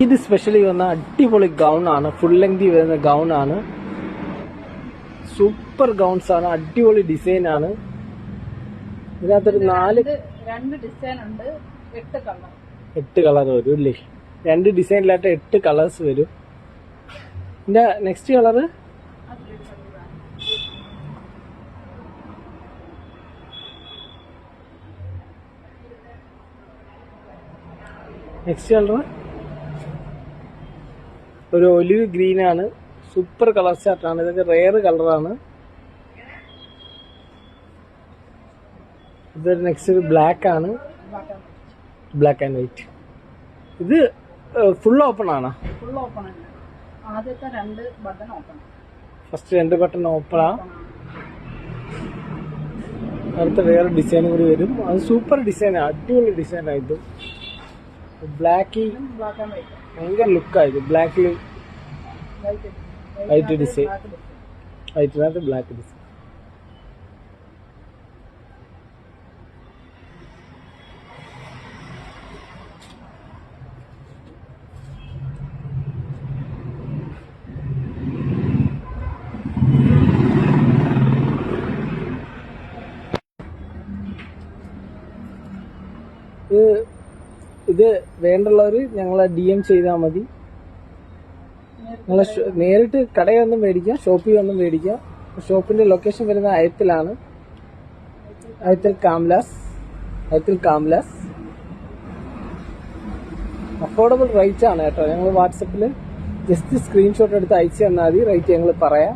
ഇത് സ്പെഷ്യലി വന്ന അടിപൊളി ഗൗൺ ആണ്. ഫുൾ ലെങ്തി വരുന്ന ഗൗൺ ആണ്. സൂപ്പർ ഗൗൺസ് ആണ്. അടിപൊളി ഡിസൈൻ ആണ്. ഇതിനകത്തൊരു 2 ഡിസൈൻ ഉണ്ട്. 8 കളർ വരും അല്ലേ? 2 ഡിസൈനിലായിട്ട് 8 കളേഴ്സ് വരും. ഇതിന്റെ നെക്സ്റ്റ് കളറ് ഒരു ഒലിവ് ഗ്രീൻ ആണ്. സൂപ്പർ കളർ ചാർട്ടാണ്. ഇതൊക്കെ റെയർ കളറാണ്. ഇതൊരു നെക്സ്റ്റ് ബ്ലാക്ക് ആണ്. Black and white. ഇത് ഫുൾ ഓപ്പൺ ആണ്. ആദ്യത്തെ 2 ബട്ടൺ ഓപ്പൺ. ഫസ്റ്റ് 2 ബട്ടൺ ഓപ്പണാ. അടുത്ത വേറെ ഡിസൈൻ കൂടി വരും. അത് സൂപ്പർ ഡിസൈനാണ്. അടിപൊളി ഡിസൈനാണ്. ഇത് ബ്ലാക്ക് ഭയങ്കര ലുക്കായത്. ബ്ലാക്കിൽ വൈറ്റ് ഡിസൈൻ. വൈറ്റിനകത്ത് ബ്ലാക്ക് ഡിസൈൻ. ഇത് വേണ്ടുള്ളവർ ഞങ്ങളെ DM ചെയ്താൽ മതി. നിങ്ങൾ നേരിട്ട് കടയിൽ വന്നും മേടിക്കാം, ഷോപ്പിൽ വന്നും മേടിക്കാം. ഷോപ്പിന്റെ ലൊക്കേഷൻ വരുന്നത് അയത്തിലാണ്. അയത്തിൽ കാംലാസ്. അഫോർഡബിൾ റേറ്റ് ആണ് കേട്ടോ. ഞങ്ങൾ വാട്സപ്പിൽ ജസ്റ്റ് സ്ക്രീൻഷോട്ട് എടുത്ത് അയച്ചു തന്നാൽ മതി. റേറ്റ് ഞങ്ങൾ പറയാം.